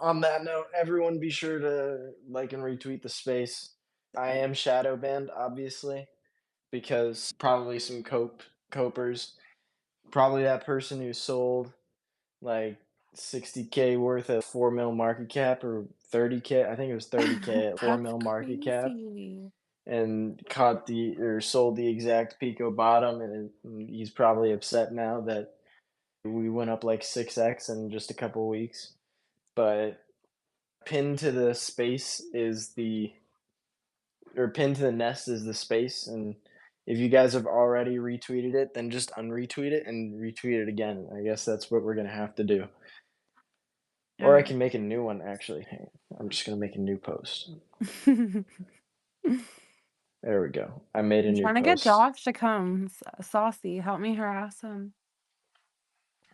On that note, everyone be sure to like and retweet the space. I am shadow banned, obviously, because probably some copers, probably that person who sold like 60K worth of 4 mil market cap or 30K. I think it was 30K at 4 That's mil market cap crazy. and caught the or sold the exact Pico bottom, and he's probably upset now that we went up like 6x in just a couple weeks. But pinned to the space is the or pinned to the nest is the space, and if you guys have already retweeted it, then just unretweet it and retweet it again. I guess that's what we're gonna have to do. Or I Alright. can make a new one actually. Hang on. I'm just gonna make a new post. I'm There we go. I made a new trying to get post. Josh to come. Saucy, help me harass him.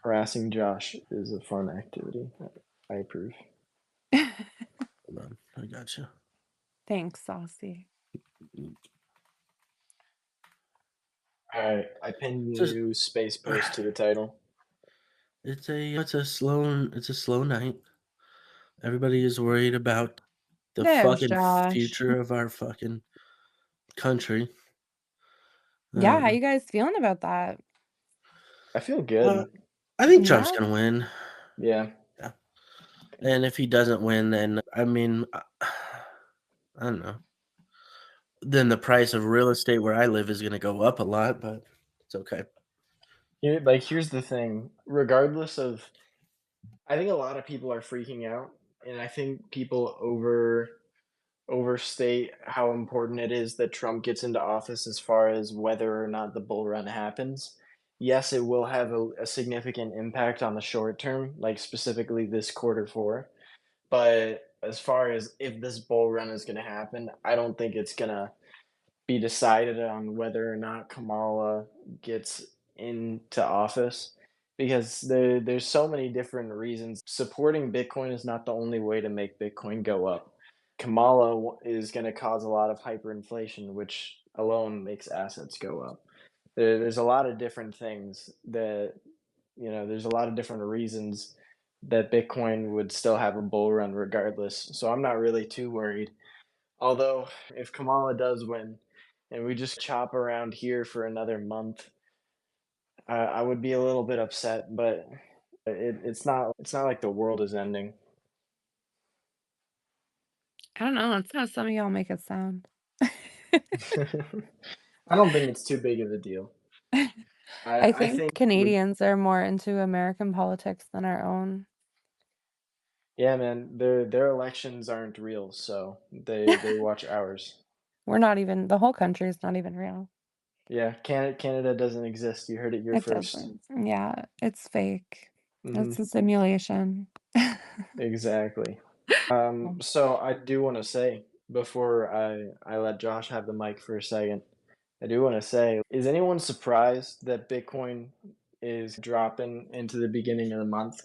Harassing Josh is a fun activity. I approve. Hold on, I got you. Thanks, Saucy. Alright, I pinned a Just new space post to the title. it's a slow night. Everybody is worried about the There's fucking Josh. future of our fucking country. Yeah, how Um, you guys feeling about that? I feel uh, good. I think Trump's Yeah. gonna win. Yeah. Yeah, and if he doesn't win, then I mean, I don't know. Then the price of real estate where I live is gonna go up a lot, but it's okay. Here's the thing. Regardless of I think a lot of people are freaking out, and I think people overstate how important it is that Trump gets into office as far as whether or not the bull run happens. Yes, it will have a significant impact on the short term, like specifically this quarter four. But as far as if this bull run is going to happen, I don't think it's going to be decided on whether or not Kamala gets into office because there's so many different reasons. Supporting Bitcoin is not the only way to make Bitcoin go up. Kamala is going to cause a lot of hyperinflation, which alone makes assets go up. There's a lot of different things that, there's a lot of different reasons that Bitcoin would still have a bull run regardless. So I'm not really too worried. Although, if Kamala does win and we just chop around here for another month, I would be a little bit upset, but it's not like the world is ending. I don't know, that's how some of y'all make it sound. I don't think it's too big of a deal. I I I think think with Canadians are more into American politics than our own. yeah, man, their elections aren't real, so they watch ours. We're not even the whole country is not even real. Yeah, Canada doesn't exist. You heard it here It first. doesn't. Yeah, it's fake. Mhm, It's a simulation. exactly. So I do wanna say before I let Josh have the mic for a second, I do wanna say, is anyone surprised that Bitcoin is dropping into the beginning of the month?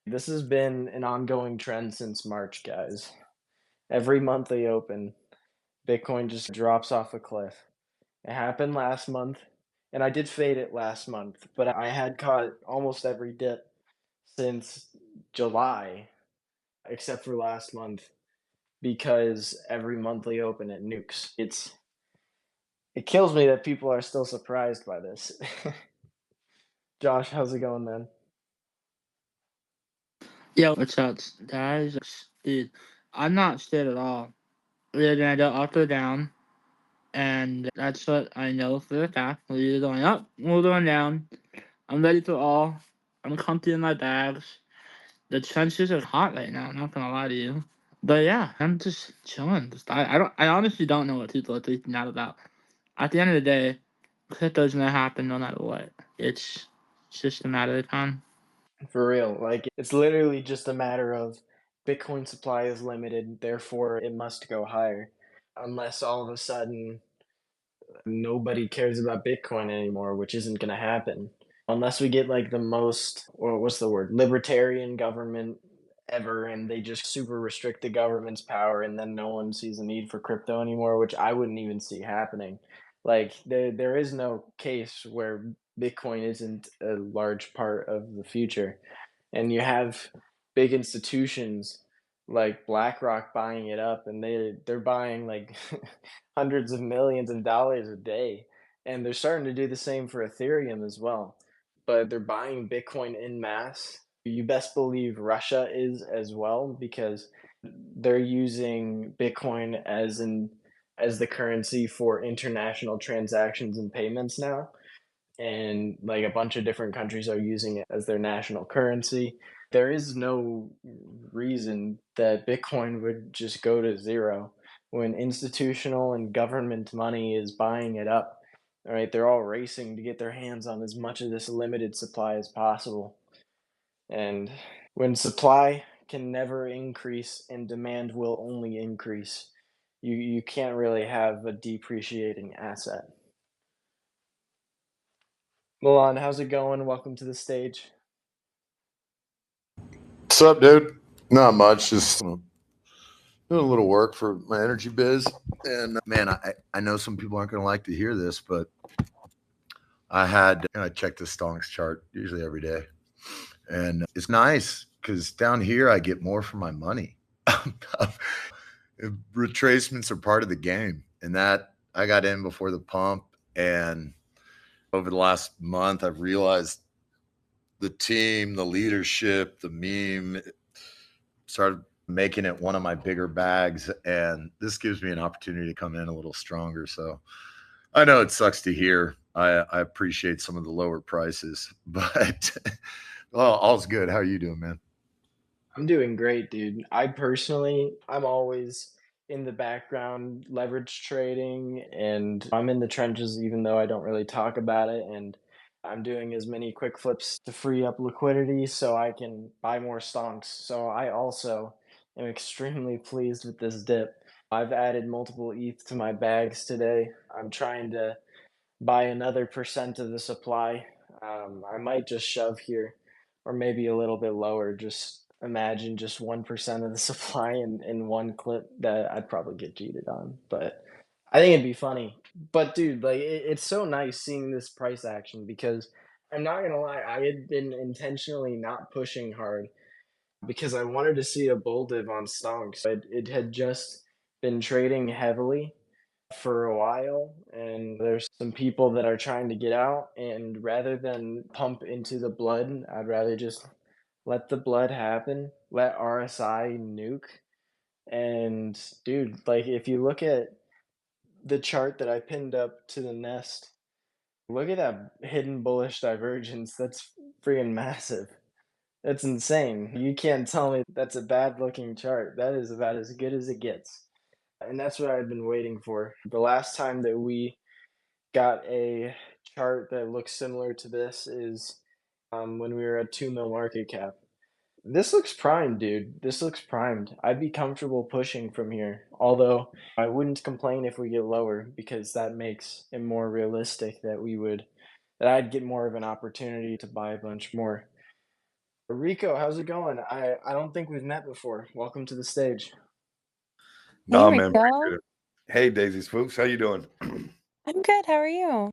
This has been an ongoing trend since March, guys. Every month they open, Bitcoin just drops off a cliff. It happened last month, and I did fade it last month, but I had caught almost every dip since July, except for last month, because every monthly open it nukes. It kills me that people are still surprised by this. Josh, how's it going, man? Yo, what's up, guys? Dude, I'm not shit at all. We're gonna go up or down, and that's what I know for a fact. We're either going up or we're going down. I'm ready for all. I'm comfy in my bags. The trenches are hot right now, I'm not gonna lie to you. But yeah, I'm just chilling. I honestly don't know what people are freaking out about. At the end of the day, crypto's gonna happen no matter what. It's just a matter of time. For real, like it's literally just a matter of Bitcoin supply is limited, therefore it must go higher. Unless all of a sudden nobody cares about Bitcoin anymore, which isn't going to happen. Unless we get like the most, or what's the word, libertarian government ever, and they just super restrict the government's power, and then no one sees the need for crypto anymore, which I wouldn't even see happening. Like there is no case where Bitcoin isn't a large part of the future, and you have big institutions like BlackRock buying it up, and they're buying like hundreds of millions of dollars a day, and they're starting to do the same for Ethereum as well. But they're buying Bitcoin in mass. You best believe Russia is as well because they're using Bitcoin as the currency for international transactions and payments now, and like a bunch of different countries are using it as their national currency. There is no reason that Bitcoin would just go to zero when institutional and government money is buying it up. All right, they're all racing to get their hands on as much of this limited supply as possible. And when supply can never increase and demand will only increase, you can't really have a depreciating asset. Milan, how's it going? Welcome to the stage. What's up, dude? Not much. Just doing a little work for my energy biz. And man, I know some people aren't going to like to hear this, but I check the Stonks chart usually every day. And it's nice because down here I get more for my money. Retracements are part of the game. And that I got in before the pump. And over the last month, I've realized the team, the leadership, the meme started making it one of my bigger bags. And this gives me an opportunity to come in a little stronger. So I know it sucks to hear. I appreciate some of the lower prices, but well, all's good. How are you doing, man? I'm doing great, dude. I'm always in the background leverage trading and I'm in the trenches even though I don't really talk about it. And I'm doing as many quick flips to free up liquidity so I can buy more stonks. So I also am extremely pleased with this dip. I've added multiple ETH to my bags today. I'm trying to buy another percent of the supply. I might just shove here, or maybe a little bit lower. Just imagine just 1% of the supply in one clip that I'd probably get cheated on. But I think it'd be funny. But dude, like it's so nice seeing this price action because I'm not gonna lie, I had been intentionally not pushing hard because I wanted to see a bull div on stonks. It had just been trading heavily for a while, and there's some people that are trying to get out, and rather than pump into the blood, I'd rather just let the blood happen, let RSI nuke. And dude, like if you look at the chart that I pinned up to the nest, look at that hidden bullish divergence. That's freaking massive. That's insane. You can't tell me that's a bad looking chart. That is about as good as it gets. And that's what I've been waiting for. The last time that we got a chart that looks similar to this is when we were at 2 mil market cap. This looks primed, dude. This looks primed. I'd be comfortable pushing from here. Although I wouldn't complain if we get lower because that makes it more realistic that I'd get more of an opportunity to buy a bunch more. Rico, how's it going? I don't think we've met before. Welcome to the stage. Hey, No, man. Rico. Appreciate it. Hey, Daisy Spooks, how you doing? I'm good. How are you?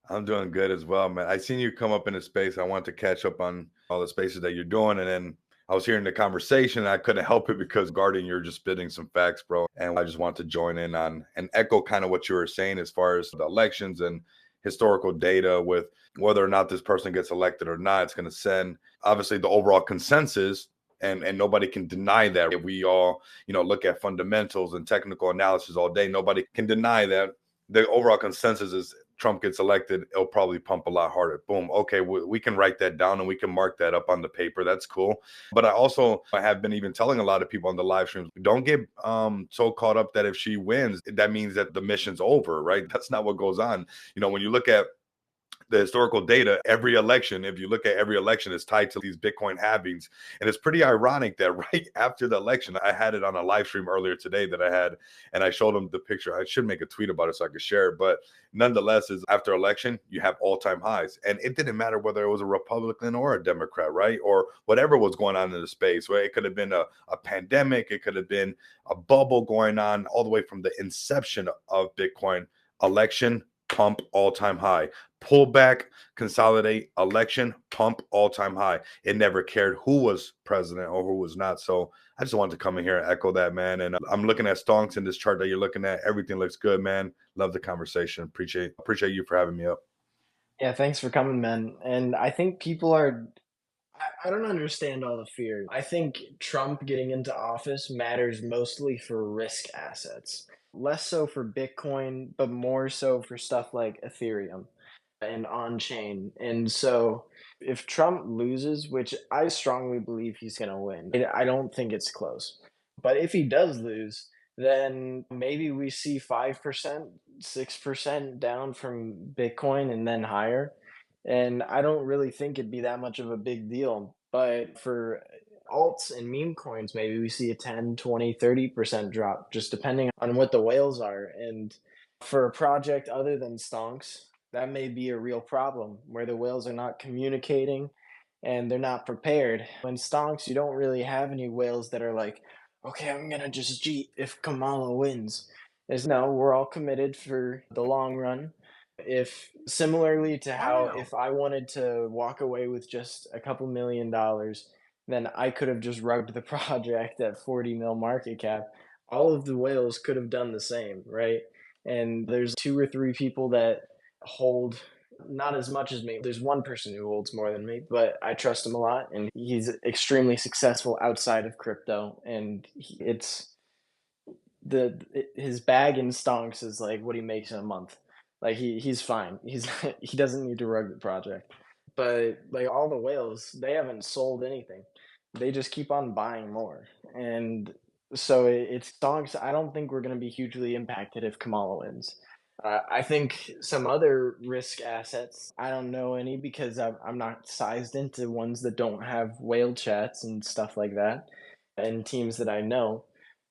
I'm doing good as well, man. I seen you come up in the space. I wanted to catch up on all the spaces that you're doing, and then I was hearing the conversation. And I couldn't help it because Guardian, you're just spitting some facts, bro. And I just want to join in on and echo kind of what you were saying as far as the elections and historical data with whether or not this person gets elected or not. It's going to send obviously the overall consensus. And nobody can deny that. If we all, look at fundamentals and technical analysis all day, nobody can deny that the overall consensus is Trump gets elected, it'll probably pump a lot harder. Boom. Okay, we can write that down and we can mark that up on the paper. That's cool. But I have been even telling a lot of people on the live streams, don't get so caught up that if she wins, that means that the mission's over, right? That's not what goes on. When you look at the historical data, every election, if you look at every election, is tied to these Bitcoin halvings. And it's pretty ironic that right after the election, I had it on a live stream earlier today that I had, and I showed them the picture. I should make a tweet about it so I could share it. But nonetheless, is after election, you have all-time highs. And it didn't matter whether it was a Republican or a Democrat, right? Or whatever was going on in the space, right? It could have been a pandemic. It could have been a bubble going on all the way from the inception of Bitcoin. Election, pump, all-time high. Pullback, consolidate, election, pump, all-time high. It never cared who was president or who was not. So I just wanted to come in here and echo that, man. And I'm looking at Stonks in this chart that you're looking at. Everything looks good, man. Love the conversation. Appreciate you for having me up. Yeah, thanks for coming, man. And I think people are I don't understand all the fear. I think Trump getting into office matters mostly for risk assets, less so for Bitcoin, but more so for stuff like Ethereum and on chain. And so if Trump loses, which I strongly believe he's going to win, I don't think it's close. But if he does lose, then maybe we see 5%, 6% down from Bitcoin and then higher. And I don't really think it'd be that much of a big deal. But for alts and meme coins, maybe we see a 10, 20, 30% drop, just depending on what the whales are. And for a project other than Stonks, that may be a real problem where the whales are not communicating and they're not prepared. When Stonks, you don't really have any whales that are like, okay, I'm gonna just cheat if Kamala wins. There's no, we're all committed for the long run. If similarly to how Wow. if I wanted to walk away with just a couple $1 million, then I could have just rugged the project at 40 mil market cap. All of the whales could have done the same, right? And there's two or three people that hold not as much as me. There's one person who holds more than me, but I trust him a lot, and he's extremely successful outside of crypto. And it's his bag in stonks is like what he makes in a month. Like he's fine. He doesn't need to rug the project. But like all the whales, they haven't sold anything. They just keep on buying more. And so it's stonks. I don't think we're going to be hugely impacted if Kamala wins. I think some other risk assets, I don't know any because I'm not sized into ones that don't have whale chats and stuff like that, and teams that I know.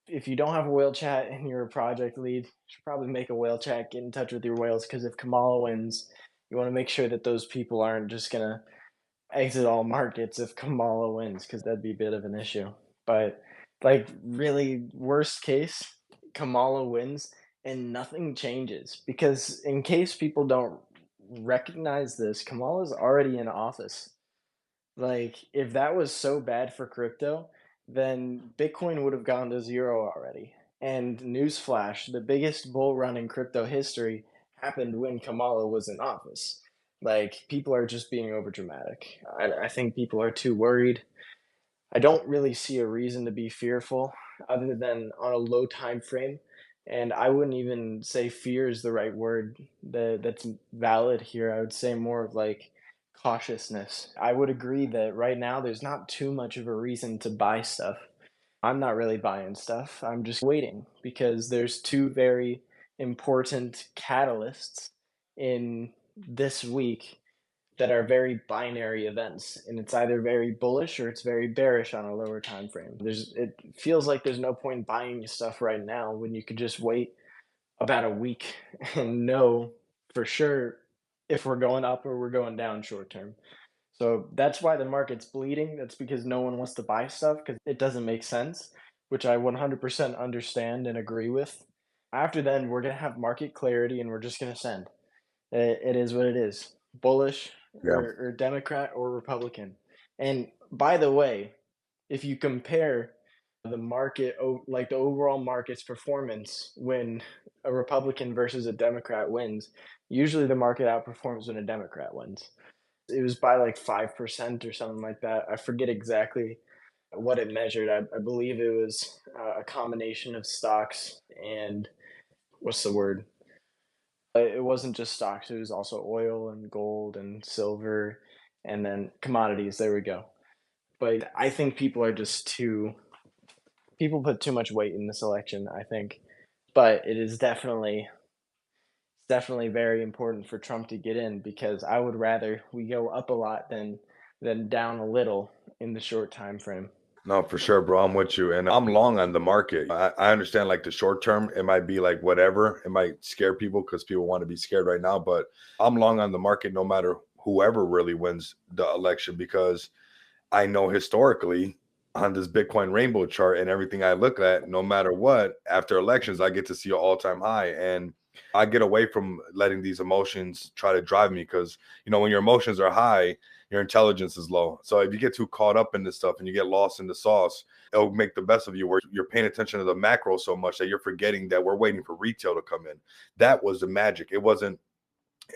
If you don't have a whale chat and you're a project lead, you should probably make a whale chat, get in touch with your whales, because if Kamala wins, you want to make sure that those people aren't just going to exit all markets if Kamala wins, because that'd be a bit of an issue. But like really worst case, Kamala wins and nothing changes. Because in case people don't recognize this, Kamala's already in office. Like if that was so bad for crypto, then Bitcoin would have gone to zero already. And newsflash, the biggest bull run in crypto history happened when Kamala was in office. Like people are just being overdramatic. I think people are too worried. I don't really see a reason to be fearful other than on a low time frame. And I wouldn't even say fear is the right word that's valid here. I would say more of like cautiousness. I would agree that right now there's not too much of a reason to buy stuff. I'm not really buying stuff. I'm just waiting because there's two very important catalysts in this week that are very binary events, and it's either very bullish or it's very bearish on a lower time frame. It feels like there's no point in buying stuff right now when you could just wait about a week and know for sure if we're going up or we're going down short term. So that's why the market's bleeding. That's because no one wants to buy stuff because it doesn't make sense, which I 100% understand and agree with. After then, we're going to have market clarity and we're just going to send. It is what it is. Bullish Yeah. or Democrat or Republican. And by the way, if you compare the market, like the overall market's performance when a Republican versus a Democrat wins, usually the market outperforms when a Democrat wins. It was by like 5% or something like that. I forget exactly what it measured. I believe it was a combination of stocks and what's the word? It wasn't just stocks, it was also oil and gold and silver and then commodities. There we go. But I think people put too much weight in this election, I think. But it is definitely very important for Trump to get in because I would rather we go up a lot than down a little in the short time frame. No, for sure, bro. I'm with you. And I'm long on the market. I understand like the short term, it might be like whatever. It might scare people because people want to be scared right now. But I'm long on the market no matter whoever really wins the election because I know historically on this Bitcoin rainbow chart and everything I look at, no matter what, after elections, I get to see an all-time high. And I get away from letting these emotions try to drive me because, when your emotions are high, your intelligence is low. So if you get too caught up in this stuff and you get lost in the sauce, it'll make the best of you where you're paying attention to the macro so much that you're forgetting that we're waiting for retail to come in. That was the magic. It wasn't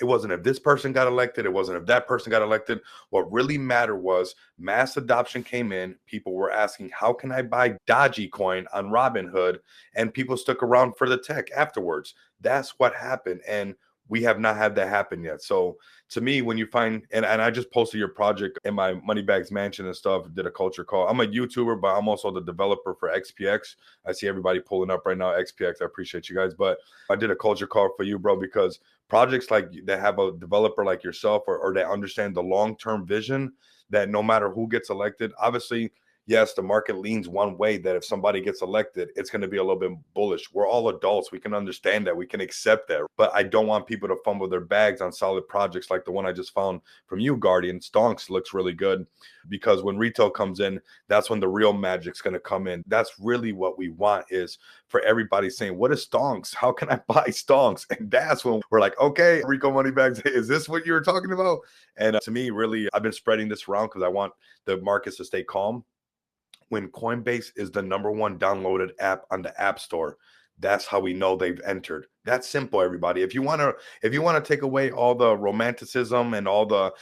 if this person got elected. It wasn't if that person got elected. What really mattered was mass adoption came in. People were asking, how can I buy Dodgy coin on Robinhood? And people stuck around for the tech afterwards. That's what happened. And we have not had that happen yet. So to me, when you find, and I just posted your project in my Moneybags Mansion and stuff, did a culture call. I'm a YouTuber, but I'm also the developer for XPX. I see everybody pulling up right now, XPX. I appreciate you guys. But I did a culture call for you, bro, because projects like that have a developer like yourself or that understand the long-term vision, that no matter who gets elected, obviously, yes, the market leans one way, that if somebody gets elected, it's going to be a little bit bullish. We're all adults. We can understand that. We can accept that. But I don't want people to fumble their bags on solid projects like the one I just found from you, Guardian. Stonks looks really good, because when retail comes in, that's when the real magic's going to come in. That's really what we want, is for everybody saying, what is Stonks? How can I buy Stonks? And that's when we're like, okay, Rico Moneybags, is this what you were talking about? And to me, really, I've been spreading this around because I want the markets to stay calm. When Coinbase is the number one downloaded app on the App Store, that's how we know they've entered. That's simple, everybody. If you want to take away all the romanticism and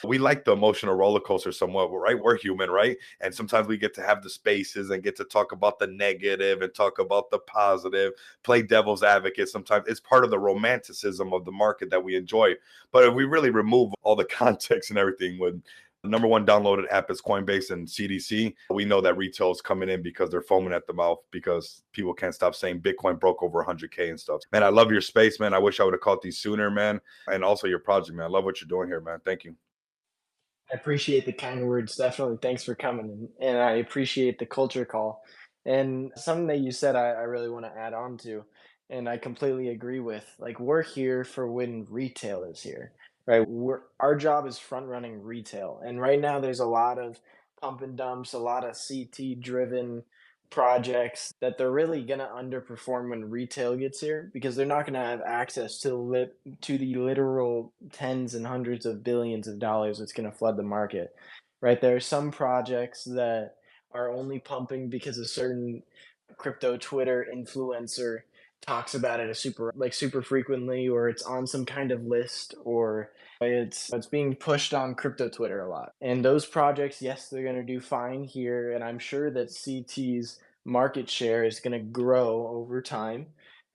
we like the emotional roller coaster somewhat, right? We're human, right? And sometimes we get to have the spaces and get to talk about the negative and talk about the positive, play devil's advocate. Sometimes it's part of the romanticism of the market that we enjoy. But if we really remove all the context and everything, with the number one downloaded app is Coinbase and CDC, we know that retail is coming in because they're foaming at the mouth because people can't stop saying Bitcoin broke over 100K and stuff. Man, I love your space, man. I wish I would have caught these sooner, man. And also your project, man. I love what you're doing here, man. Thank you. I appreciate the kind words. Definitely. Thanks for coming. And I appreciate the culture call. And something that you said, I really want to add on to, and I completely agree with. Like, we're here for when retail is here, right? Our job is front running retail. And right now, there's a lot of pump and dumps, a lot of CT driven projects that they're really going to underperform when retail gets here, because they're not going to have access to the literal tens and hundreds of billions of dollars that's going to flood the market. Right? There are some projects that are only pumping because a certain crypto Twitter influencer talks about it super frequently, or it's on some kind of list, or it's being pushed on crypto Twitter a lot. And those projects, yes, they're going to do fine here, and I'm sure that CT's market share is going to grow over time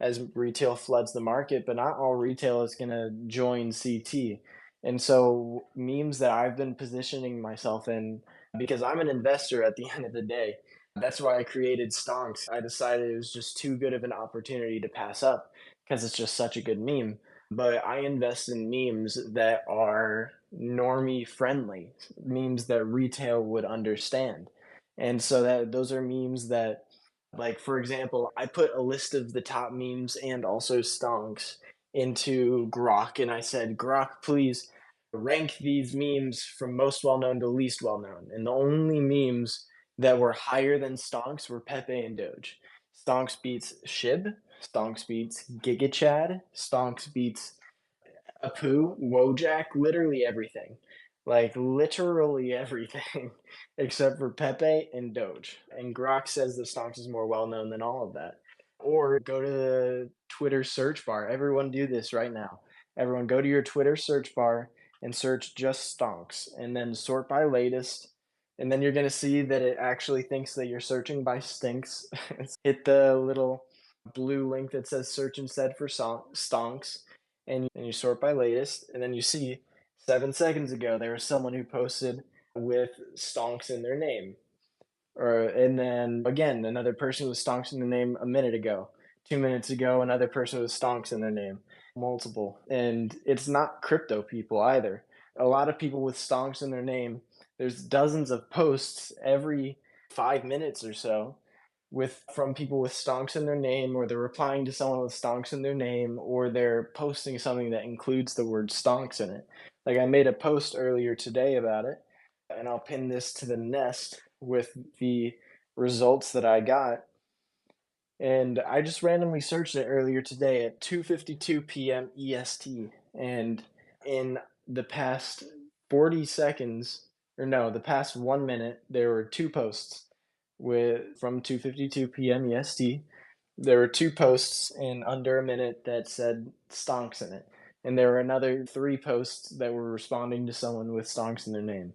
as retail floods the market, but not all retail is going to join CT. And so memes that I've been positioning myself in, because I'm an investor at the end of the day, that's why I created Stonks. I decided it was just too good of an opportunity to pass up because it's just such a good meme. But I invest in memes that are normie friendly, memes that retail would understand. And so that those are memes that, like, for example, I put a list of the top memes and also Stonks into Grok, and I said, Grok, please rank these memes from most well known to least well known. And the only memes that were higher than Stonks were Pepe and Doge. Stonks beats Shib, Stonks beats GigaChad, Stonks beats Apu, Wojak, literally everything. Like literally everything except for Pepe and Doge. And Grok says that Stonks is more well known than all of that. Or go to the Twitter search bar. Everyone do this right now. Everyone go to your Twitter search bar and search just Stonks and then sort by latest. And then you're going to see that it actually thinks that you're searching by stinks. Hit the little blue link that says search instead for Stonks, and you sort by latest, and then you see 7 seconds ago there was someone who posted with Stonks in their name, and then again another person with Stonks in the name a minute ago. 2 minutes ago, another person with Stonks in their name. Multiple, and it's not crypto people either. A lot of people with Stonks in their name. There's dozens of posts every 5 minutes or so with from people with stonks in their name, or they're replying to someone with stonks in their name, or they're posting something that includes the word stonks in it. Like, I made a post earlier today about it, and I'll pin this to the nest with the results that I got. And I just randomly searched it earlier today at 2:52 p.m. EST, and in the past 40 seconds, or no, the past 1 minute, there were two posts from 2:52 p.m. EST. There were two posts in under a minute that said Stonks in it, and there were another three posts that were responding to someone with Stonks in their name.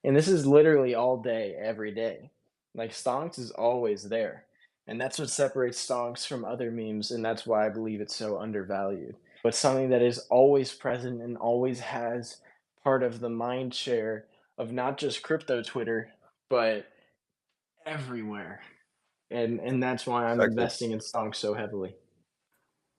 And this is literally all day, every day. Like Stonks is always there. And that's what separates Stonks from other memes, and that's why I believe it's so undervalued. But something that is always present and always has part of the mind share of not just crypto Twitter, but everywhere. And that's why I'm Sexy. investing in Stonks so heavily.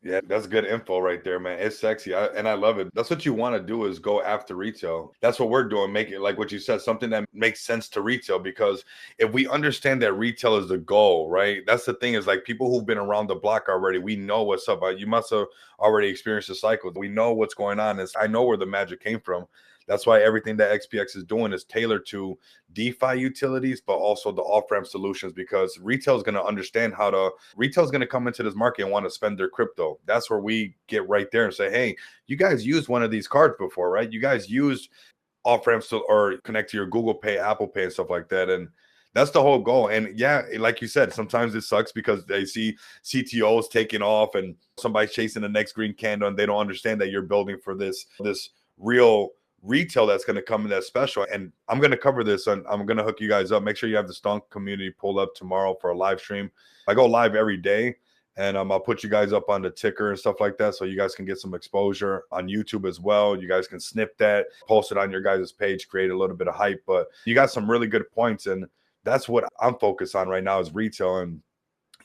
Yeah, that's good info right there, man. It's sexy, and I love it. That's what you want to do is go after retail. That's what we're doing. Make it like what you said, something that makes sense to retail. Because if we understand that retail is the goal, right? That's the thing is like people who've been around the block already. We know what's up. You must have already experienced the cycle. We know what's going on. I know where the magic came from. That's why everything that XPX is doing is tailored to DeFi utilities, but also the off-ramp solutions, because retail is going to understand retail is going to come into this market and want to spend their crypto. That's where we get right there and say, hey, you guys used one of these cards before, right? You guys used off-ramps or connect to your Google Pay, Apple Pay, and stuff like that. And that's the whole goal. And yeah, like you said, sometimes it sucks because they see CTOs taking off and somebody's chasing the next green candle and they don't understand that you're building for this real retail that's going to come in that special. And I'm going to cover this and I'm going to hook you guys up. Make sure you have the Stonk community pulled up tomorrow for a live stream. I go live every day, and I'll put you guys up on the ticker and stuff like that so you guys can get some exposure on YouTube as well. You guys can snip that, post it on your guys' page, create a little bit of hype. But you got some really good points, and that's what I'm focused on right now is retail. And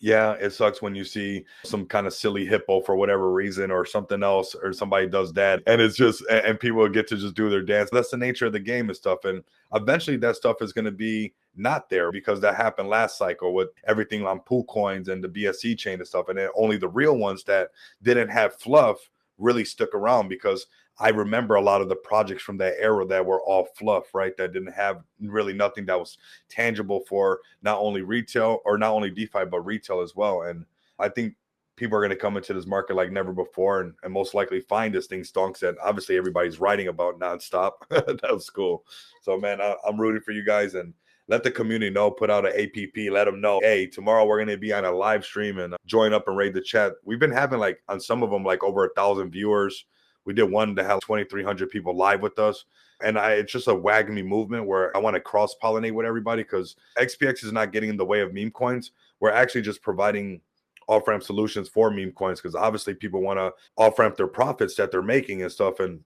yeah, it sucks when you see some kind of silly hippo for whatever reason or something else, or somebody does that. And it's just, and people get to just do their dance. That's the nature of the game and stuff. And eventually that stuff is going to be not there because that happened last cycle with everything on pool coins and the BSC chain and stuff. And then only the real ones that didn't have fluff really stuck around, because I remember a lot of the projects from that era that were all fluff, right? That didn't have really nothing that was tangible for not only retail or not only DeFi, but retail as well. And I think people are going to come into this market like never before and most likely find this thing Stonks that obviously everybody's writing about nonstop. That was cool. So, man, I'm rooting for you guys, and let the community know, put out an APP, let them know, hey, tomorrow we're going to be on a live stream and join up and raid the chat. We've been having like on some of them, like over 1,000 viewers. We did one to have 2,300 people live with us. And it's just a wagging me movement where I want to cross pollinate with everybody, because XPX is not getting in the way of meme coins. We're actually just providing off ramp solutions for meme coins, because obviously people want to off ramp their profits that they're making and stuff. And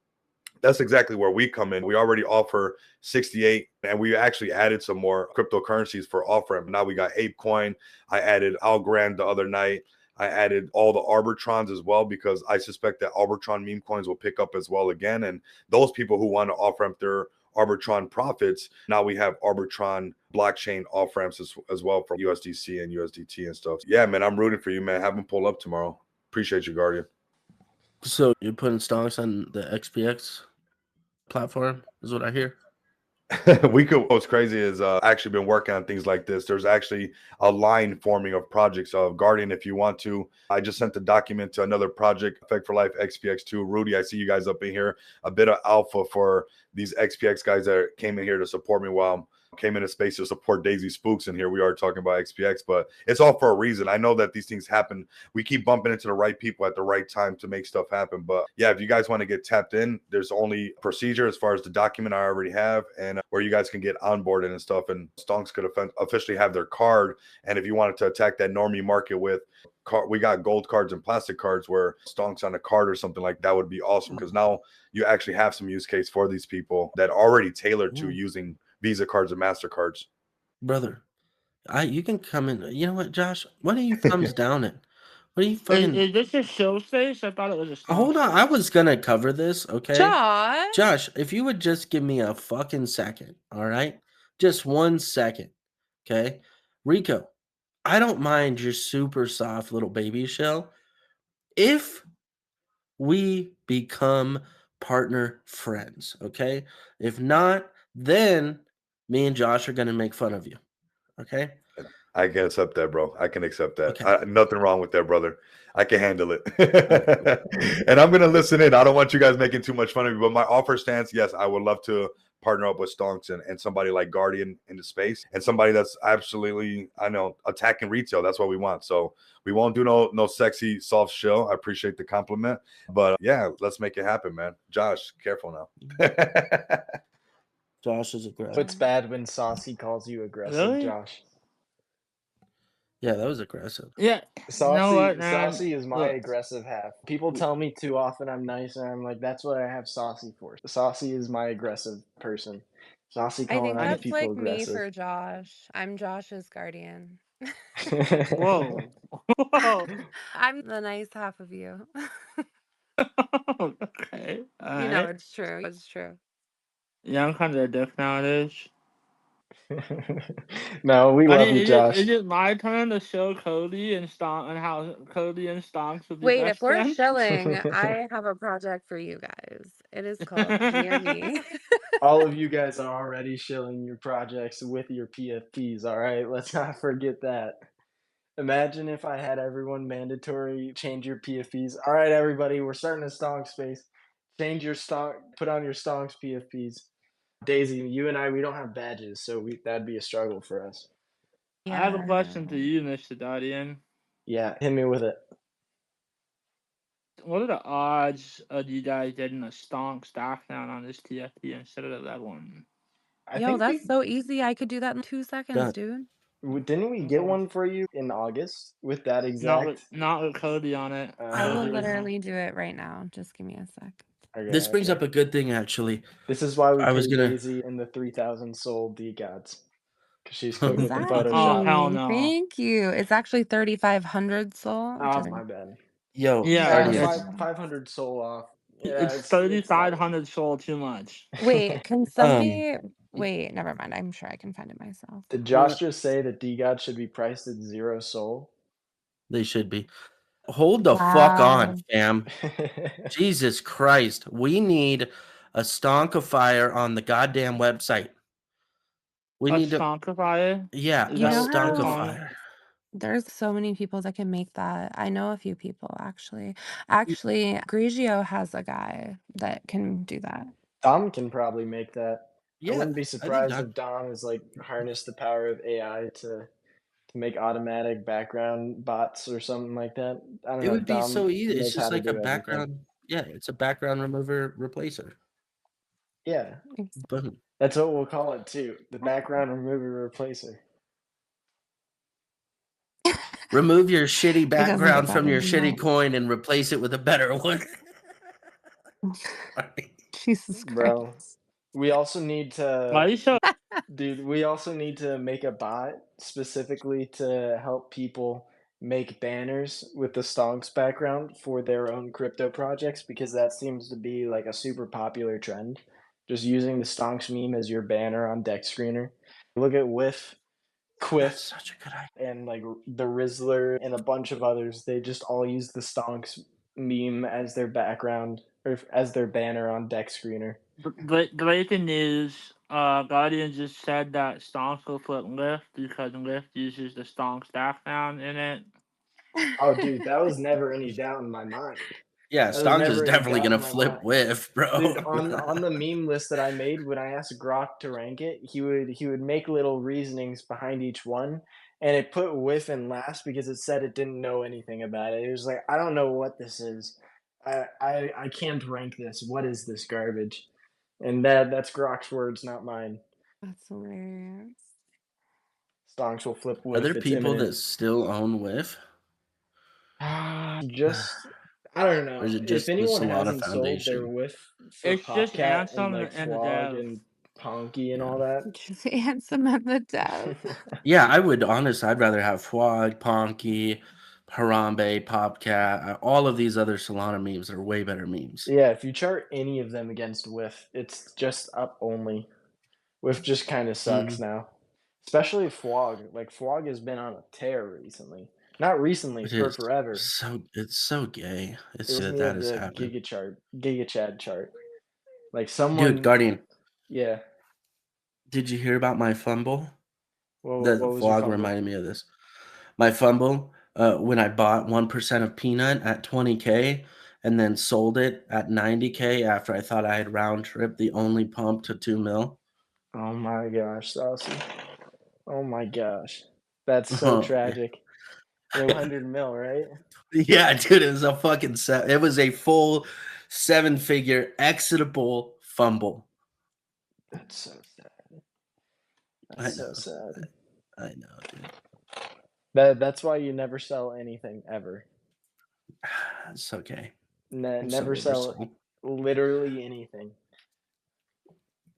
that's exactly where we come in. We already offer 68, and we actually added some more cryptocurrencies for off ramp. Now we got ApeCoin. I added Algorand the other night. I added all the Arbitrons as well, because I suspect that Arbitron meme coins will pick up as well again. And those people who want to off ramp their Arbitron profits, now we have Arbitron blockchain off ramps as well for USDC and USDT and stuff. Yeah, man, I'm rooting for you, man. Have them pull up tomorrow. Appreciate you, Guardian. So you're putting Stonks on the XPX platform, is what I hear. What's crazy is actually been working on things like this. There's actually a line forming of projects of Guardian. If you want to, I just sent the document to another project, Effect for Life XPX2. Rudy, I see you guys up in here. A bit of alpha for these XPX guys that came in here to support me while came into space to support Daisy Spooks, and here we are talking about XPX, but it's all for a reason. I know that these things happen. We keep bumping into the right people at the right time to make stuff happen. But yeah, if you guys want to get tapped in, there's only procedure as far as the document I already have, and where you guys can get onboarded and stuff, and Stonks could officially have their card. And if you wanted to attack that normie market with we got gold cards and plastic cards where Stonks on a card or something like that would be awesome, because now you actually have some use case for these people that are already tailored to using Visa cards and MasterCards. Brother, you can come in. You know what, Josh? What are you thumbs down it? What are you fucking... Is this a show space? I thought it was a Stonks Hold on, space. I was gonna cover this, okay? Josh. Josh, if you would just give me a fucking second, all right? Just 1 second, okay? Rico, I don't mind your super soft little baby shell if we become partner friends, okay? If not, then me and Josh are gonna make fun of you, okay? I can accept that, bro. I can accept that. Okay. Nothing wrong with that, brother. I can handle it. Right. And I'm going to listen in. I don't want you guys making too much fun of me, but my offer stance, yes, I would love to partner up with Stonks and somebody like Guardian in the space and somebody that's absolutely, I know, attacking retail. That's what we want. So we won't do no sexy soft show. I appreciate the compliment, but yeah, let's make it happen, man. Josh, careful now. Josh is aggressive. It's bad when Saucy calls you aggressive, Really? Josh. Yeah, that was aggressive. Yeah. You know what, man? Saucy is my Look, aggressive half. People tell me too often I'm nice, and I'm like, that's what I have Saucy for. Saucy is my aggressive person. Saucy I calling think other that's people like me aggressive. for Josh. I'm Josh's guardian. whoa. Whoa. I'm the nice half of you. Okay. All You know right. it's true. It's true. Yeah, I'm kind of a dick nowadays. No, we I love mean, you, Josh. is it my turn to show Cody and Stonk and how Cody and Stonks would be Wait, if best we're friends? shilling, I have a project for you guys. It is called Dear Me. All of you guys are already shilling your projects with your PFPs, all right? Let's not forget that. Imagine if I had everyone mandatory change your PFPs. All right, everybody, we're starting a Stonk space. Change your Stonk, put on your Stonks PFPs. Daisy, you and I, we don't have badges, so that'd be a struggle for us. I have a Yeah. question to you, Mr. Guardian. Yeah, hit me with it. What are the odds of you guys getting a Stonk stock down on this TFT instead of that one? I Yo, think that's so easy. I could do that in 2 seconds, Done. dude. didn't we get one for you in August with that exact? Not with Cody on it. I will Okay, literally do it right now. Just give me a sec. This brings up okay. a good thing, actually. This is why we I was pay gonna. Daisy in the 3,000 soul D-gods. Because she's quick with the Exactly. Photoshop. Oh, hell no. Thank you. It's actually 3,500 soul. Oh, Just my bad. Yo, Yeah, Guardian. it's 500 soul off. Yeah, it's it's my bad. 3,500 soul too much. wait, can Um, somebody wait, never mind. I'm sure I can find it myself. Did Josh just say that D-God should be priced at 0 soul? they should be. Hold the fuck on, Wow. fam. Jesus Christ. We need a Stonkifier on the goddamn website. We A need to. Stonkifier? Yeah, Is You a that know what you're how calling it? Stonkifier. there's so many people that can make that. I know a few people actually. Actually, Grigio has a guy that can do that. Dom can probably make that. I Yeah, wouldn't be I think surprised that. if Dom has like harnessed the power of AI to make automatic background bots or something like that. I don't It know. would be so Dom easy. It's knows how just to like a do everything. background. Yeah, it's a background remover replacer. Yeah, Boom. that's what we'll call it too. The background remover replacer. Remove your shitty He doesn't get background that from your anymore. shitty coin and replace it with a better one. Sorry. Jesus Bro, Christ. we also need Why to you so Dude, we also need to make a bot specifically to help people make banners with the Stonks background for their own crypto projects because that seems to be like a super popular trend. Just using the Stonks meme as your banner on deck screener. Look at Whiff, That's Quiff, such a good idea. and like the Rizzler and a bunch of others. They just all use the Stonks meme as their background or as their banner on deck screener. breaking news? Guardian just said that Stonks will flip Lyft because Lyft uses the Stonk stack down in it. Oh, dude, that was never any doubt in my mind. Yeah, That was Stonks is never any definitely doubt in gonna my flip mind. whiff, Dude, bro. on the meme list that I made when I asked Grok to rank it, he would make little reasonings behind each one, and it put Whiff in last because it said it didn't know anything about it. It was like, I don't know what this is. I can't rank this. What is this garbage? And that's Grok's words, not mine. That's hilarious. Stonks will flip Are there Whiff. It's people that imminent. still own whiff? Just I don't Or is know. it If just the anyone Solana hasn't sold their Foundation? Whiff for It's just Popcat and Ansem like and the Flog dev. and Ponky and Yeah. all that. Just handsome and the dev. Yeah, I would honestly, I'd rather have Fwag, Ponky, Harambe, Popcat. All of these other Solana memes are way better memes. Yeah, if you chart any of them against Whiff, it's just up only. Whiff just kind of sucks now. Especially Flog. Like Flog has been on a tear recently. Not recently, It for is forever. it's so gay. It's It so reminds that me that of has the happened. Giga Chad chart. Like Dude, someone Guardian, yeah. did you hear about my fumble? What The was your vlog fumble? reminded me of this. My fumble, when I bought 1% of Peanut at 20K and then sold it at 90K after I thought I had round trip the only pump to 2 mil. Oh my gosh, Saucy. Oh my gosh. That's so Oh, yeah. tragic. 100 mil, right? Yeah, dude, it was a fucking it was a full 7-figure exitable fumble. That's so sad. I That's so know. sad. I know, dude. That's why you never sell anything ever. It's okay. Never sell literally anything.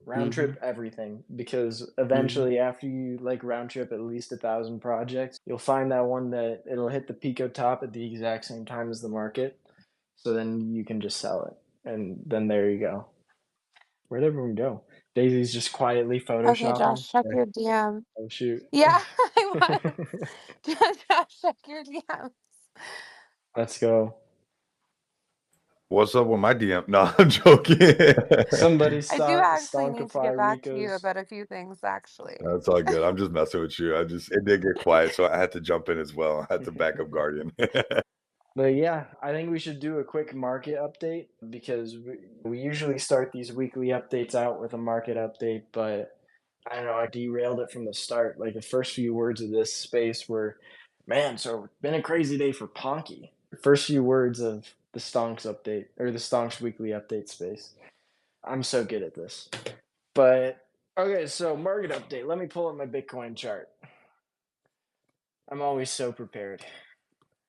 Round trip everything, because eventually after you like round trip at least 1,000 projects, you'll find that one that it'll hit the Pico top at the exact same time as the market. So then you can just sell it. And then there you go. Where'd everyone go? Daisy's just quietly Okay, photoshopping. Josh, check your DM. Oh shoot. Yeah, I was. Josh, check your DMs. Let's go. What's up with my DM? No, I'm joking. Somebody I do actually need to get Stonkify back to you Rico's. about a few things, actually. That's all good. I'm just messing with you. It did get quiet, so I had to jump in as well. I had to back up Guardian. But yeah, I think we should do a quick market update, because we usually start these weekly updates out with a market update, but I don't know, I derailed it from the start. Like the first few words of this space were, man, so it's been a crazy day for Ponky. First few words of the Stonks update, or the Stonks weekly update space. I'm so good at this. But okay, so market update. Let me pull up my Bitcoin chart. I'm always so prepared.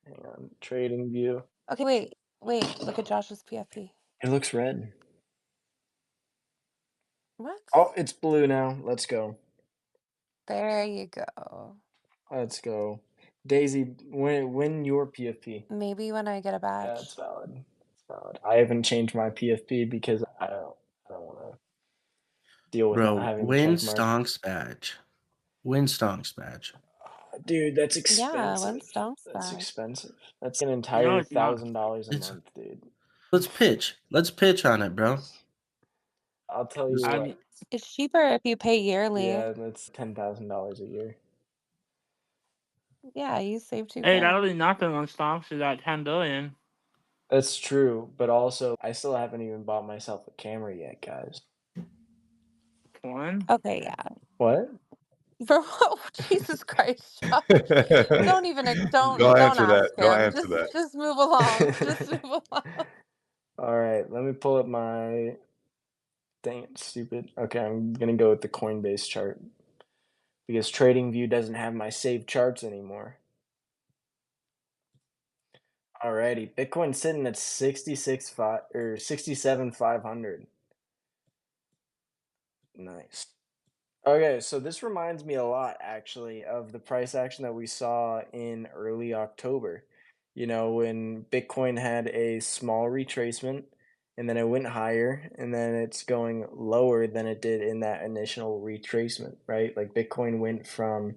Hang on, trading view. Okay, wait. Look at Josh's PFP. It looks red. What? Oh, it's blue now. Let's go. There you go. Let's go. Daisy, win your PFP. Maybe when I get a badge. Yeah, it's valid. It's valid. I haven't changed my PFP because I don't want to deal with not Bro, having to win check mark. Stonks badge. Win Stonks badge. Dude, that's Yeah, expensive. when Stonks That's back. expensive. That's an No, entire it's not. $1,000 a It's month, dude. let's pitch. Let's pitch on it, bro. I'll tell you Just- I what. mean, It's cheaper if you pay yearly. Yeah, that's $10,000 a year. Yeah, you save hey, 2K. that'll be nothing when stocks is at 10 billion. That's true, but also I still haven't even bought myself a camera yet, guys. One. Okay, yeah. What? For what? Jesus Christ, Josh. Don't Don't answer that. ask Don't him. answer that. Just move along. Just move along. All right, let me pull up my. Dang it, stupid. Okay, I'm gonna go with the Coinbase chart because TradingView doesn't have my saved charts anymore. Alrighty, Bitcoin sitting at 67,500. Nice. Okay, so this reminds me a lot actually of the price action that we saw in early October. You know, when Bitcoin had a small retracement and then it went higher and then it's going lower than it did in that initial retracement, right? Like Bitcoin went from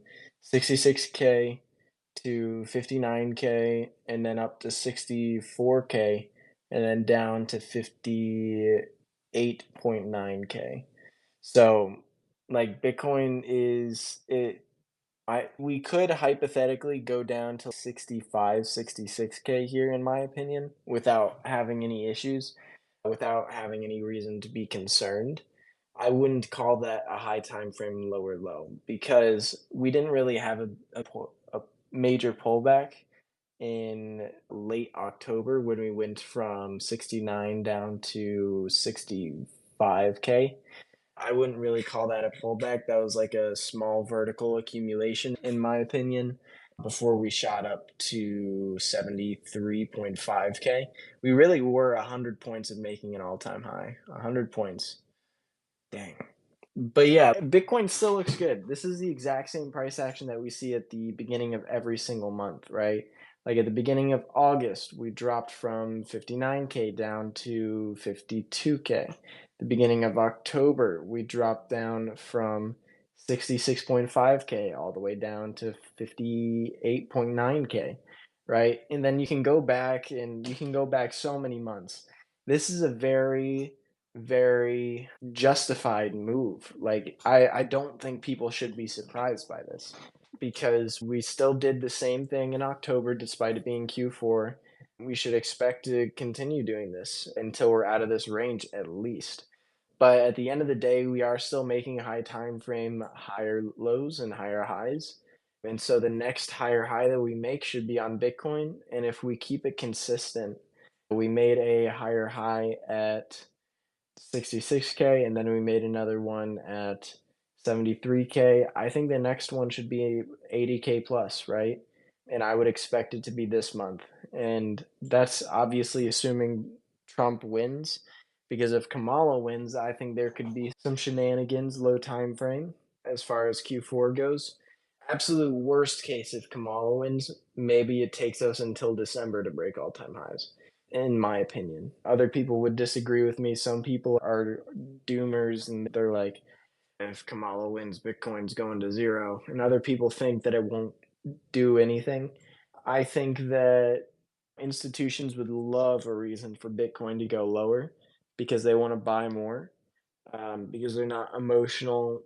66K to 59K and then up to 64K and then down to 58.9K. So like Bitcoin is it we could hypothetically go down to 65, 66K here in my opinion without having any issues, without having any reason to be concerned. I wouldn't call that a high time frame lower low because we didn't really have a major pullback in late October when we went from 69 down to 65K. I wouldn't really call that a pullback. That was like a small vertical accumulation, in my opinion, before we shot up to 73.5K. We really were 100 points of making an all time high. 100 points. Dang. But yeah, Bitcoin still looks good. This is the exact same price action that we see at the beginning of every single month, right? Like at the beginning of August, we dropped from 59K down to 52K. The beginning of October, we dropped down from 66.5K all the way down to 58.9K, right? And then you can go back so many months. This is a very very justified move. Like, I don't think people should be surprised by this because we still did the same thing in October despite it being Q4. We should expect to continue doing this until we're out of this range at least. But at the end of the day, we are still making high time frame higher lows and higher highs. And so the next higher high that we make should be on Bitcoin. And if we keep it consistent, we made a higher high at 66K and then we made another one at 73K. I think the next one should be 80K plus, right? And I would expect it to be this month. And that's obviously assuming Trump wins, because if Kamala wins, I think there could be some shenanigans low time frame as far as Q4 goes. Absolute worst case, if Kamala wins, maybe it takes us until December to break all-time highs, in my opinion. Other people would disagree with me. Some people are doomers and they're like, if Kamala wins, Bitcoin's going to zero. And other people think that it won't do anything. I think that institutions would love a reason for Bitcoin to go lower because they want to buy more, because they're not emotional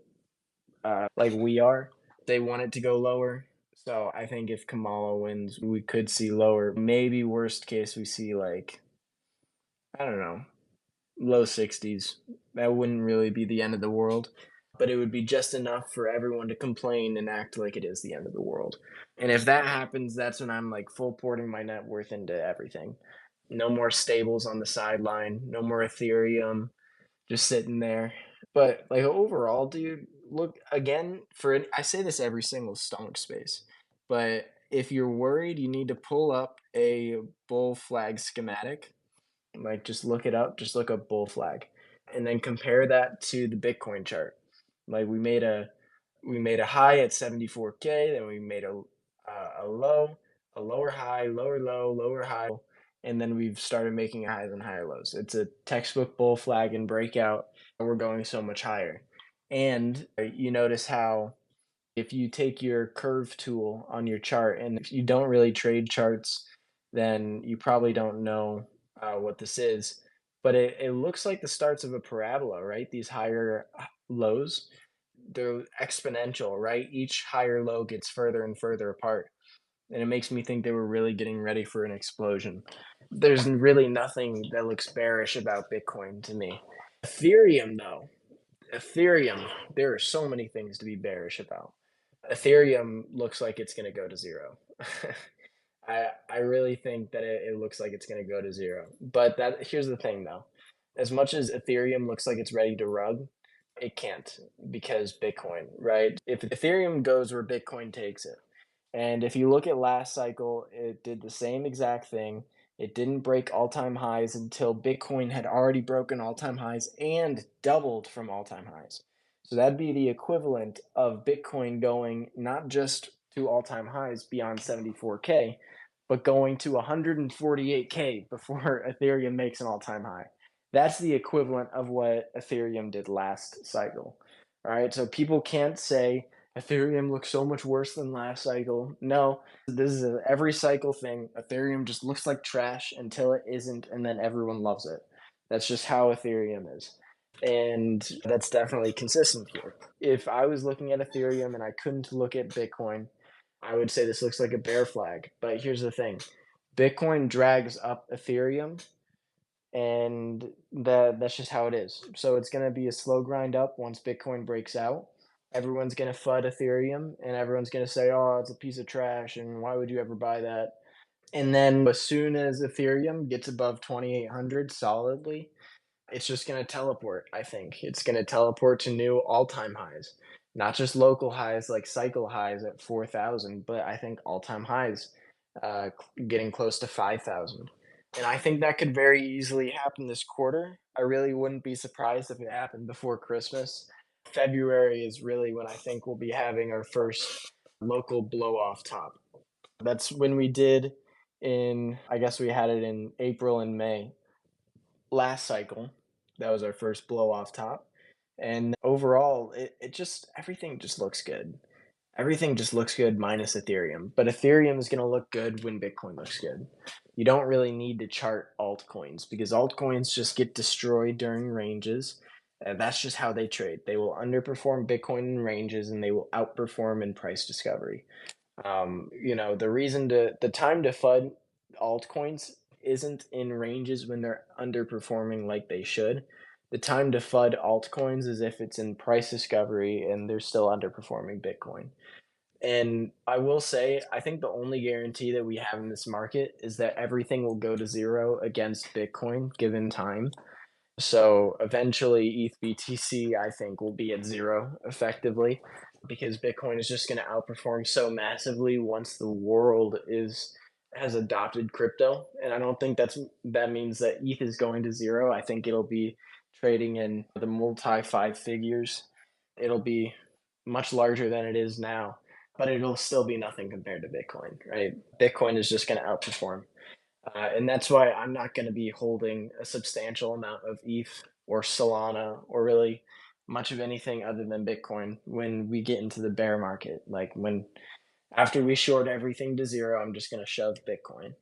like we are. They want it to go lower. So I think if Kamala wins, we could see lower. Maybe worst case, we see like, I don't know, low 60s. That wouldn't really be the end of the world, but it would be just enough for everyone to complain and act like it is the end of the world. And if that happens, that's when I'm like full porting my net worth into everything. No more stables on the sideline, no more Ethereum just sitting there. But like overall, dude, look again for I say this every single stonk space, but if you're worried, you need to pull up a bull flag schematic. Like just look it up, just look up bull flag, and then compare that to the Bitcoin chart. Like we made a high at 74K, then we made a low, a lower high, lower low, lower high, and then we've started making highs and higher lows. It's a textbook bull flag and breakout. We're going so much higher. And you notice how if you take your curve tool on your chart, and if you don't really trade charts, then you probably don't know what this is. But it looks like the starts of a parabola, right? These higher lows, they're exponential, right? Each higher low gets further and further apart. And it makes me think they were really getting ready for an explosion. There's really nothing that looks bearish about Bitcoin to me. Ethereum, though, Ethereum, there are so many things to be bearish about. Ethereum looks like it's going to go to zero. I really think that it looks like it's going to go to zero. But that here's the thing though. As much as Ethereum looks like it's ready to rug, it can't because Bitcoin, right? If Ethereum goes where Bitcoin takes it, and if you look at last cycle, it did the same exact thing. It didn't break all-time highs until Bitcoin had already broken all-time highs and doubled from all-time highs. So that'd be the equivalent of Bitcoin going not just to all-time highs beyond 74K, but going to 148K before Ethereum makes an all-time high. That's the equivalent of what Ethereum did last cycle. All right, so people can't say Ethereum looks so much worse than last cycle. No, this is an every cycle thing. Ethereum just looks like trash until it isn't, and then everyone loves it. That's just how Ethereum is. And that's definitely consistent here. If I was looking at Ethereum and I couldn't look at Bitcoin, I would say this looks like a bear flag. But here's the thing, Bitcoin drags up Ethereum, and that's just how it is. So it's going to be a slow grind up once Bitcoin breaks out. Everyone's going to FUD Ethereum, and everyone's going to say, oh, it's a piece of trash, and why would you ever buy that? And then as soon as Ethereum gets above 2,800 solidly, it's just going to teleport, I think. It's going to teleport to new all-time highs. Not just local highs like cycle highs at 4,000, but I think all-time highs uh, getting close to 5,000. And I think that could very easily happen this quarter. I really wouldn't be surprised if it happened before Christmas. February is really when I think we'll be having our first local blow off top. That's when we did I guess we had it in April and May last cycle. That was our first blow off top. And overall, it just, everything just looks good. everything just looks good minus Ethereum. But Ethereum is going to look good when Bitcoin looks good. You don't really need to chart altcoins because altcoins just get destroyed during ranges. That's just how they trade. They will underperform Bitcoin in ranges and they will outperform in price discovery. The time to FUD altcoins isn't in ranges when they're underperforming like they should. The time to FUD altcoins is if it's in price discovery and they're still underperforming Bitcoin. And I will say, I think the only guarantee that we have in this market is that everything will go to zero against Bitcoin given time. So eventually, ETH BTC, I think, will be at zero effectively because Bitcoin is just going to outperform so massively once the world has adopted crypto. And I don't think that means that ETH is going to zero. I think it'll be trading in the multi five figures. It'll be much larger than it is now, but it'll still be nothing compared to Bitcoin, right? Bitcoin is just going to outperform. And that's why I'm not going to be holding a substantial amount of ETH or Solana or really much of anything other than Bitcoin when we get into the bear market. Like after we short everything to zero, I'm just going to shove Bitcoin.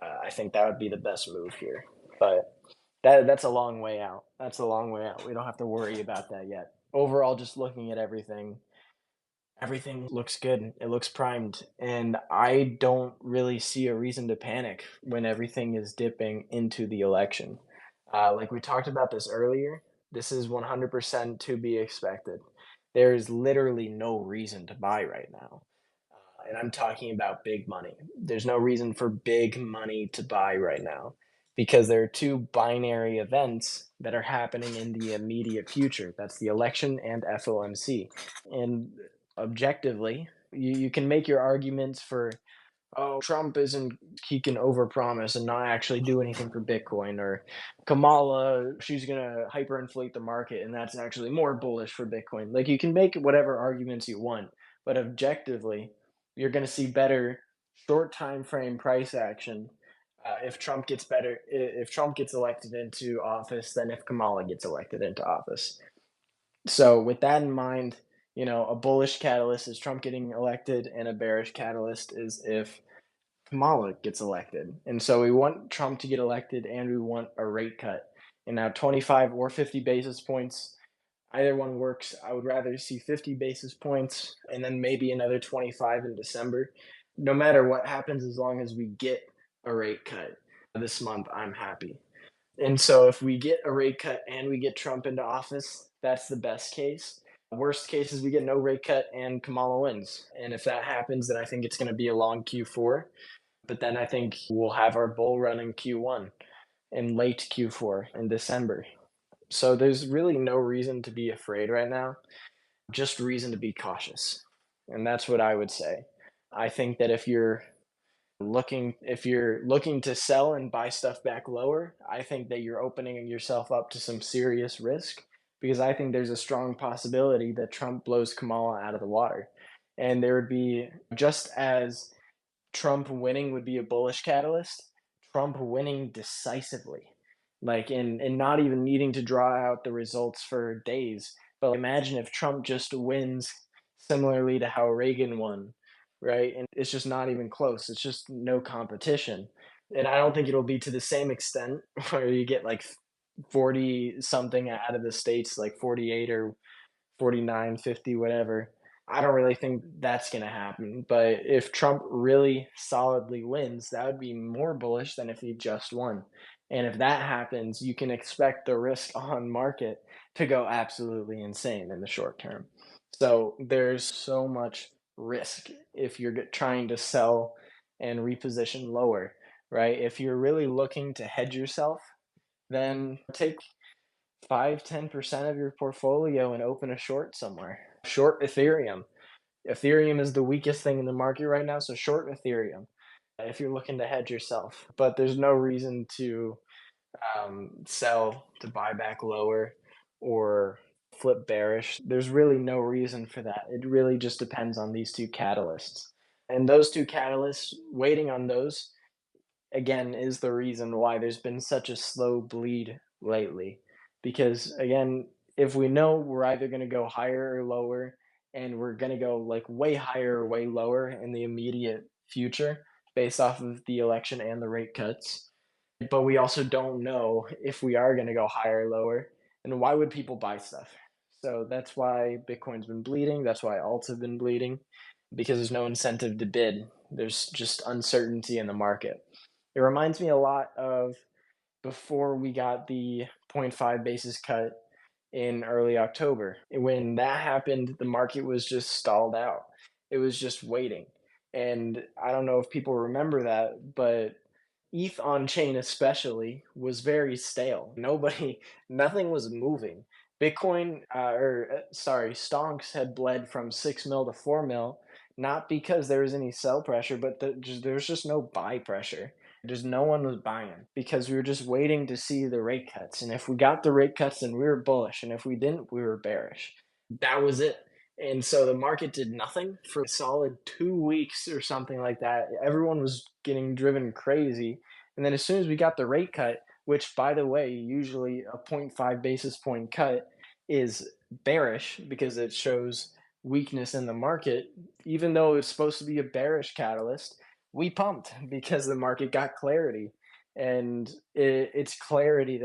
I think that would be the best move here. But that's a long way out. That's a long way out. We don't have to worry about that yet. Overall, just looking at everything looks good. It looks primed. And I don't really see a reason to panic when everything is dipping into the election. Like we talked about this earlier, this is 100% to be expected. There is literally no reason to buy right now. And I'm talking about big money. There's no reason for big money to buy right now because there are two binary events that are happening in the immediate future. That's the election and FOMC. And objectively, you can make your arguments for, oh, Trump isn't, he can overpromise and not actually do anything for Bitcoin, or Kamala, she's going to hyperinflate the market and that's actually more bullish for Bitcoin. Like you can make whatever arguments you want, but objectively, you're going to see better short time frame price action if Trump gets elected into office than if Kamala gets elected into office. So with that in mind, a bullish catalyst is Trump getting elected, and a bearish catalyst is if Kamala gets elected. And so we want Trump to get elected, and we want a rate cut. And now 25 or 50 basis points, either one works. I would rather see 50 basis points and then maybe another 25 in December. No matter what happens, as long as we get a rate cut this month, I'm happy. And so if we get a rate cut and we get Trump into office, that's the best case. Worst case is we get no rate cut and Kamala wins. And if that happens, then I think it's going to be a long Q4. But then I think we'll have our bull run in Q1 and late Q4 in December. So there's really no reason to be afraid right now, just reason to be cautious. And that's what I would say. I think that if you're looking to sell and buy stuff back lower, I think that you're opening yourself up to some serious risk because I think there's a strong possibility that Trump blows Kamala out of the water. And there would be, just as Trump winning would be a bullish catalyst, Trump winning decisively, like in not even needing to draw out the results for days. But imagine if Trump just wins similarly to how Reagan won, right? And it's just not even close. It's just no competition. And I don't think it'll be to the same extent where you get like 40 something out of the states, like 48 or 49, 50, whatever. I don't really think that's going to happen. But if Trump really solidly wins, that would be more bullish than if he just won. And if that happens, you can expect the risk on market to go absolutely insane in the short term. So there's so much risk if you're trying to sell and reposition lower, right? If you're really looking to hedge yourself, then take 5-10% of your portfolio and open a short somewhere. Short Ethereum. Ethereum is the weakest thing in the market right now, so short Ethereum if you're looking to hedge yourself. But there's no reason to sell to buy back lower or flip bearish. There's really no reason for that. It really just depends on these two catalysts. And those two catalysts, waiting on those, again, is the reason why there's been such a slow bleed lately. Because, again, if we know we're either going to go higher or lower and we're going to go like way higher or way lower in the immediate future based off of the election and the rate cuts. But we also don't know if we are going to go higher or lower. And why would people buy stuff? So that's why Bitcoin's been bleeding. That's why alts have been bleeding, because there's no incentive to bid. There's just uncertainty in the market. It reminds me a lot of before we got the 0.5 basis cut in early October. When that happened, the market was just stalled out. It was just waiting. And I don't know if people remember that, but ETH on chain especially was very stale. Nothing was moving. Stonks had bled from 6 mil to 4 mil, not because there was any sell pressure, but there was just no buy pressure. Just no one was buying because we were just waiting to see the rate cuts. And if we got the rate cuts, then we were bullish. And if we didn't, we were bearish. That was it. And so the market did nothing for a solid 2 weeks or something like that. Everyone was getting driven crazy. And then as soon as we got the rate cut, which by the way, usually a 0.5 basis point cut is bearish because it shows weakness in the market, even though it's supposed to be a bearish catalyst, we pumped because the market got clarity. And it's clarity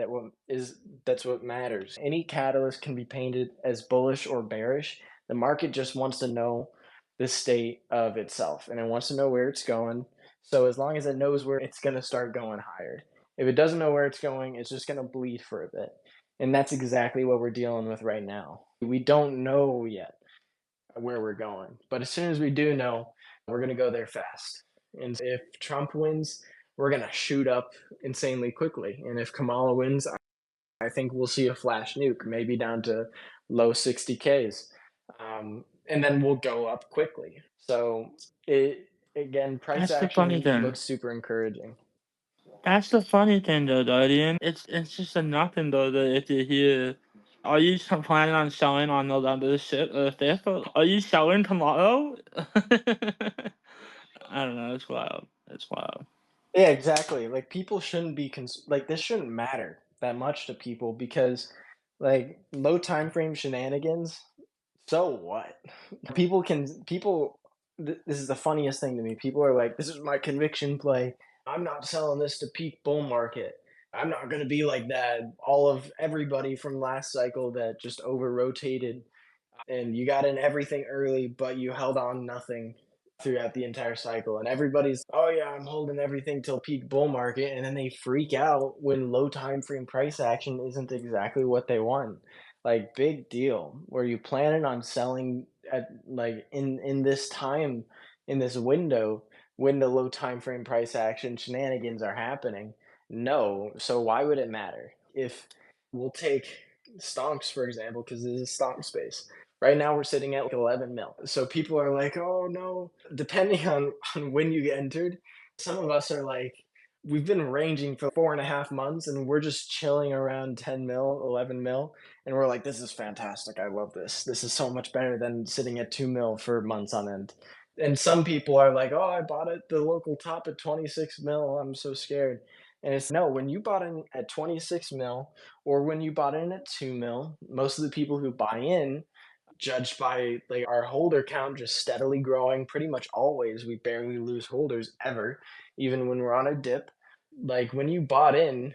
that's what matters. Any catalyst can be painted as bullish or bearish. The market just wants to know the state of itself, and it wants to know where it's going. So as long as it knows where it's going to start going higher, if it doesn't know where it's going, it's just going to bleed for a bit. And that's exactly what we're dealing with right now. We don't know yet where we're going, but as soon as we do know, we're going to go there fast. And if Trump wins, we're going to shoot up insanely quickly. And if Kamala wins, I think we'll see a flash nuke, maybe down to low 60Ks. And then we'll go up quickly. So price That's the funny action thing. looks super encouraging. That's the funny thing, though, Guardian. It's just a nothing, though, that if you're here. Are you planning on selling on November the 6th or 5th? Or are you selling tomorrow? I don't know. It's wild. It's wild. Yeah, exactly. Like people shouldn't be like this shouldn't matter that much to people because like low time frame shenanigans, so what? This is the funniest thing to me. People are like, this is my conviction play. I'm not selling this to peak bull market. I'm not going to be like that. All of everybody from last cycle that just over rotated and you got in everything early, but you held on nothing throughout the entire cycle. And everybody's, oh yeah, I'm holding everything till peak bull market, and then they freak out when low time frame price action isn't exactly what they want. Like big deal. Were you planning on selling at like in this time in this window when the low time frame price action shenanigans are happening? No. So why would it matter? If we'll take Stonks for example, because this is Stonk space. Right now we're sitting at like 11 mil. So people are like, oh no. Depending on when you entered, some of us are like, we've been ranging for 4.5 months and we're just chilling around 10 mil, 11 mil. And we're like, this is fantastic. I love this. This is so much better than sitting at 2 mil for months on end. And some people are like, oh, I bought it the local top at 26 mil. I'm so scared. And it's no, when you bought in at 26 mil or when you bought in at 2 mil, most of the people who buy in, judged by like our holder count just steadily growing pretty much always, we barely lose holders ever, even when we're on a dip. Like when you bought in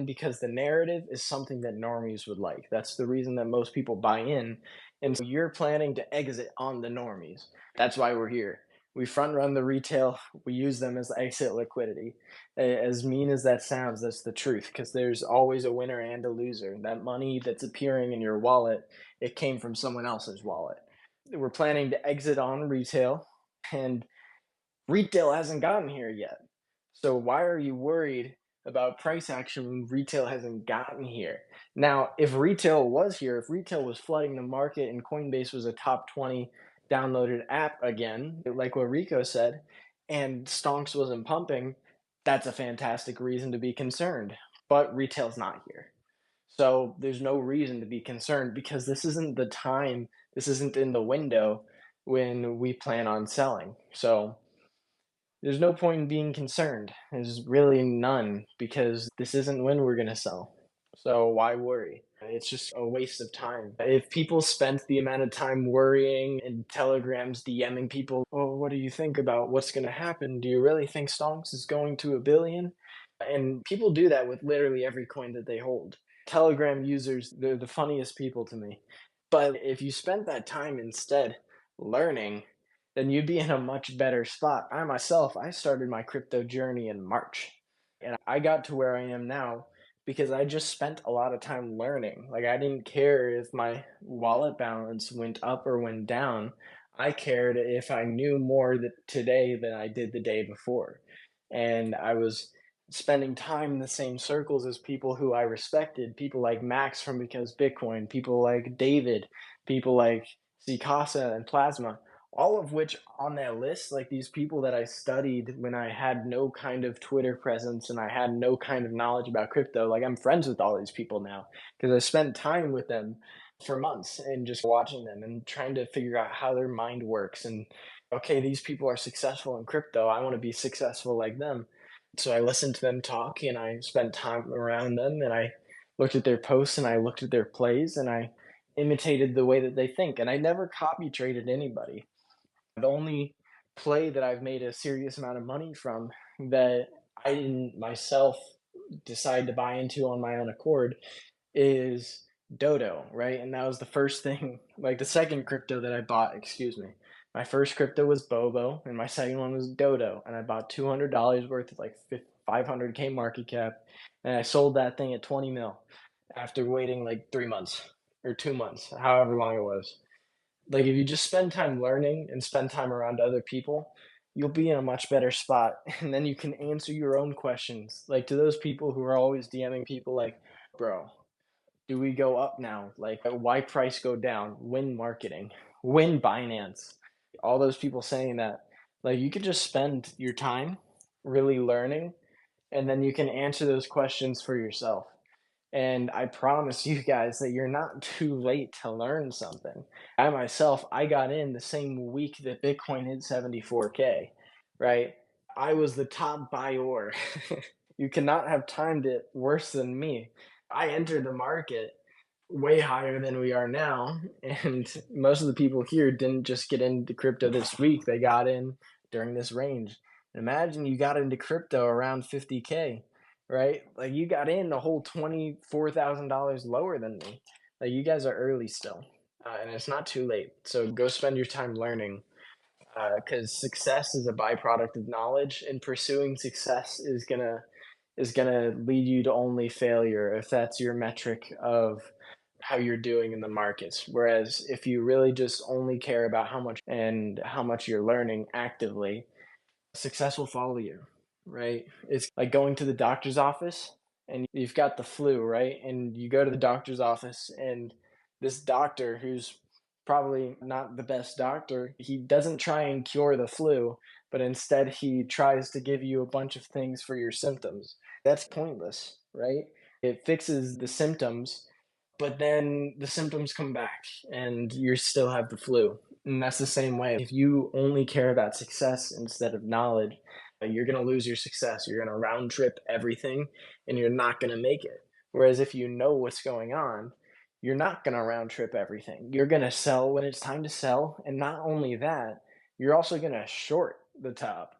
because the narrative is something that normies would like. That's the reason that most people buy in. And so you're planning to exit on the normies. That's why we're here. We front run the retail, we use them as exit liquidity. As mean as that sounds, that's the truth because there's always a winner and a loser. That money that's appearing in your wallet, it came from someone else's wallet. We're planning to exit on retail, and retail hasn't gotten here yet. So why are you worried about price action when retail hasn't gotten here? Now, if retail was here, if retail was flooding the market and Coinbase was a top 20 downloaded app again, like what Rico said, and Stonks wasn't pumping, that's a fantastic reason to be concerned. But retail's not here. So there's no reason to be concerned because this isn't the time, this isn't in the window when we plan on selling. So there's no point in being concerned. There's really none because this isn't when we're going to sell. So why worry? It's just a waste of time. If people spent the amount of time worrying and telegrams DMing people, oh, what do you think about what's going to happen? Do you really think Stonks is going to 1 billion? And people do that with literally every coin that they hold. Telegram users, they're the funniest people to me. But if you spent that time instead learning, then you'd be in a much better spot. I myself, I started my crypto journey in March, and I got to where I am now because I just spent a lot of time learning. Like, I didn't care if my wallet balance went up or went down. I cared if I knew more today than I did the day before. And I was spending time in the same circles as people who I respected, people like Max from Because Bitcoin, people like David, people like Casa and Plasma, all of which on that list, like these people that I studied when I had no kind of Twitter presence and I had no kind of knowledge about crypto. Like, I'm friends with all these people now because I spent time with them for months and just watching them and trying to figure out how their mind works. And okay, these people are successful in crypto. I want to be successful like them. So I listened to them talk and I spent time around them and I looked at their posts and I looked at their plays and I imitated the way that they think. And I never copy traded anybody. The only play that I've made a serious amount of money from that I didn't myself decide to buy into on my own accord is Dodo, right? And that was the first thing, like the second crypto that I bought, excuse me. My first crypto was Bobo, and my second one was Dodo. And I bought $200 worth of like 500K market cap, and I sold that thing at 20 mil after waiting like 3 months or 2 months, however long it was. Like, if you just spend time learning and spend time around other people, you'll be in a much better spot. And then you can answer your own questions. Like, to those people who are always DMing people, like, bro, do we go up now? Like, why price go down? When marketing? When Binance? All those people saying that. Like, you could just spend your time really learning, and then you can answer those questions for yourself. And I promise you guys that you're not too late to learn something. I myself, I got in the same week that Bitcoin hit 74K, right? I was the top buyer. You cannot have timed it worse than me. I entered the market way higher than we are now, and most of the people here didn't just get into crypto this week, they got in during this range. Imagine you got into crypto around 50K, right? Like, you got in a whole $24,000 lower than me. Like, you guys are early still, and it's not too late. So go spend your time learning, because success is a byproduct of knowledge, and pursuing success is gonna lead you to only failure if that's your metric of how you're doing in the markets. Whereas if you really just only care about how much you're learning actively, success will follow you, right? It's like going to the doctor's office and you've got the flu, right? And you go to the doctor's office, and this doctor, who's probably not the best doctor, he doesn't try and cure the flu, but instead he tries to give you a bunch of things for your symptoms. That's pointless, right? It fixes the symptoms, but then the symptoms come back and you still have the flu. And that's the same way. If you only care about success instead of knowledge, you're going to lose your success. You're going to round trip everything and you're not going to make it. Whereas if you know what's going on, you're not going to round trip everything. You're going to sell when it's time to sell. And not only that, you're also going to short the top.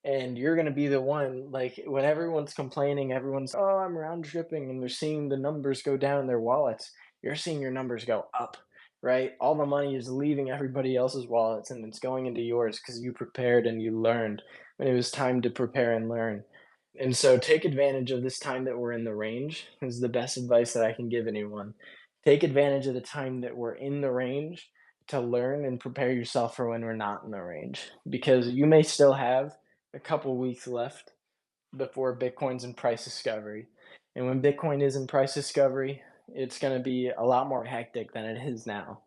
And you're going to be the one, like, when everyone's complaining, everyone's, oh, I'm round tripping, and they're seeing the numbers go down in their wallets. You're seeing your numbers go up, right? All the money is leaving everybody else's wallets and it's going into yours because you prepared and you learned when it was time to prepare and learn. And so take advantage of this time that we're in the range is the best advice that I can give anyone. Take advantage of the time that we're in the range to learn and prepare yourself for when we're not in the range, because you may still have a couple weeks left before Bitcoin's in price discovery. And when Bitcoin is in price discovery, it's going to be a lot more hectic than it is now.